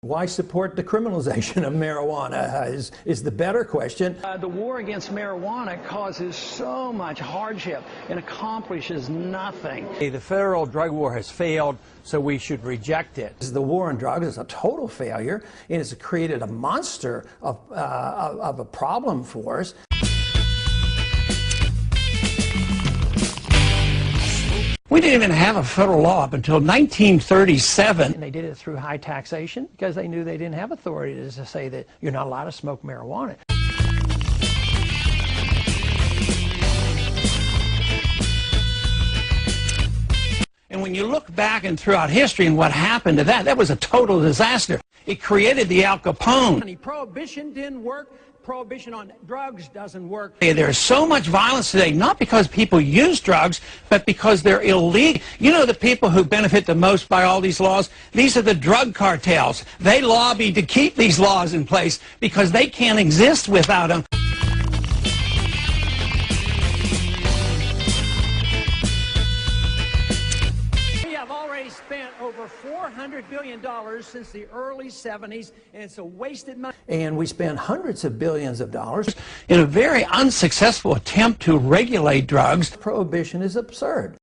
Why support the criminalization of marijuana is the better question. The war against marijuana causes so much hardship and accomplishes nothing. The federal drug war has failed, so we should reject it. The war on drugs is a total failure, and it's created a monster of a problem for us. We didn't even have a federal law up until 1937. And they did it through high taxation because they knew they didn't have authority to say that you're not allowed to smoke marijuana. And when you look back and throughout history and what happened to that was a total disaster. It created the Al Capone. Prohibition didn't work. Prohibition on drugs doesn't work. There's so much violence today, not because people use drugs, but because they're illegal. You know the people who benefit the most by all these laws? These are the drug cartels. They lobby to keep these laws in place because they can't exist without them. Spent over $400 billion since the early 70s, and it's a wasted money. And we spend hundreds of billions of dollars in a very unsuccessful attempt to regulate drugs. Prohibition is absurd.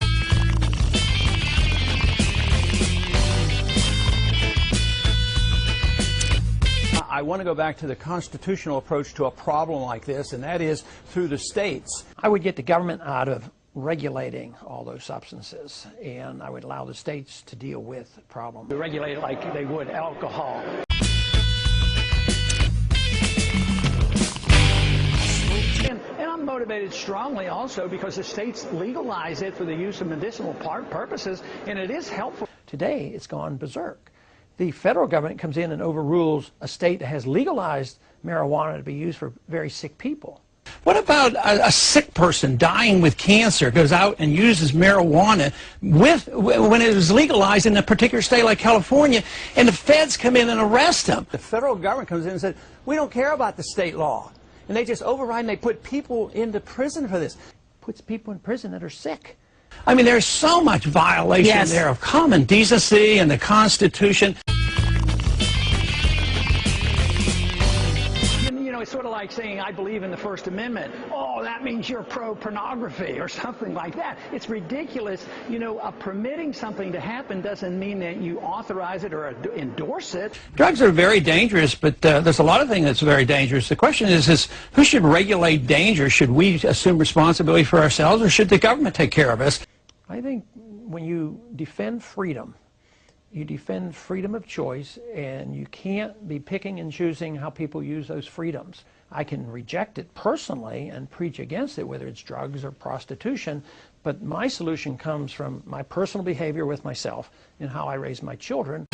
I want to go back to the constitutional approach to a problem like this, and that is through the states. I would get the government out of regulating all those substances, and I would allow the states to deal with the problem. They regulate it like they would alcohol. And I'm motivated strongly also because the states legalize it for the use of medicinal purposes, and it is helpful. Today, it's gone berserk. The federal government comes in and overrules a state that has legalized marijuana to be used for very sick people. What about a sick person dying with cancer goes out and uses marijuana when it was legalized in a particular state like California, and the feds come in and arrest them? The federal government comes in and says, we don't care about the state law. And they just override and they put people into prison for this. Puts people in prison that are sick. I mean, there's so much violation there of common decency and the Constitution. It's sort of like saying, I believe in the First Amendment. Oh, that means you're pro-pornography or something like that. It's ridiculous. You know, permitting something to happen doesn't mean that you authorize it or endorse it. Drugs are very dangerous, but there's a lot of things that's very dangerous. The question is who should regulate danger? Should we assume responsibility for ourselves, or should the government take care of us? I think when you defend freedom, you defend freedom of choice, and you can't be picking and choosing how people use those freedoms. I can reject it personally and preach against it, whether it's drugs or prostitution, but my solution comes from my personal behavior with myself and how I raise my children.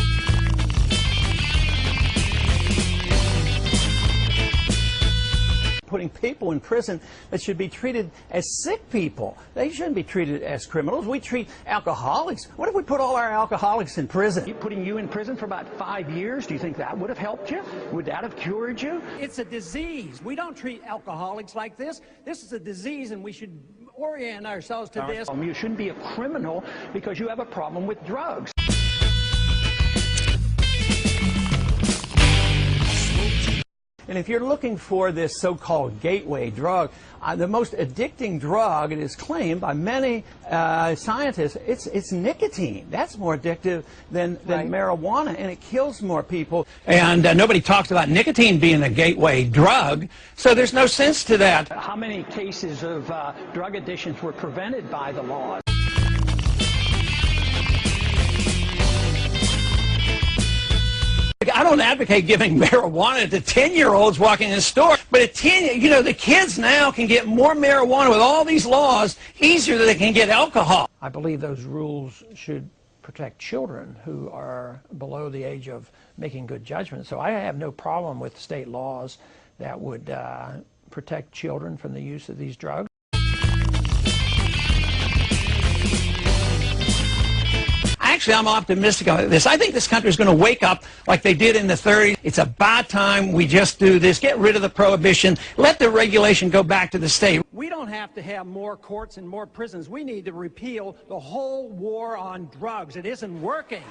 Putting people in prison that should be treated as sick people. They shouldn't be treated as criminals. We treat alcoholics. What if we put all our alcoholics in prison? Putting you in prison for about 5 years, do you think that would have helped you? Would that have cured you? It's a disease. We don't treat alcoholics like this. This is a disease, and we should orient ourselves to this. You shouldn't be a criminal because you have a problem with drugs. And if you're looking for this so-called gateway drug, the most addicting drug, it is claimed by many scientists, it's nicotine. That's more addictive than marijuana, and it kills more people. And nobody talks about nicotine being a gateway drug, so there's no sense to that. How many cases of drug addictions were prevented by the law? I don't advocate giving marijuana to 10-year-olds walking in the store, but the kids now can get more marijuana with all these laws easier than they can get alcohol. I believe those rules should protect children who are below the age of making good judgments. So I have no problem with state laws that would protect children from the use of these drugs. Actually, I'm optimistic about this. I think this country is going to wake up like they did in the 30s. It's about time we just do this. Get rid of the prohibition. Let the regulation go back to the state. We don't have to have more courts and more prisons. We need to repeal the whole war on drugs. It isn't working.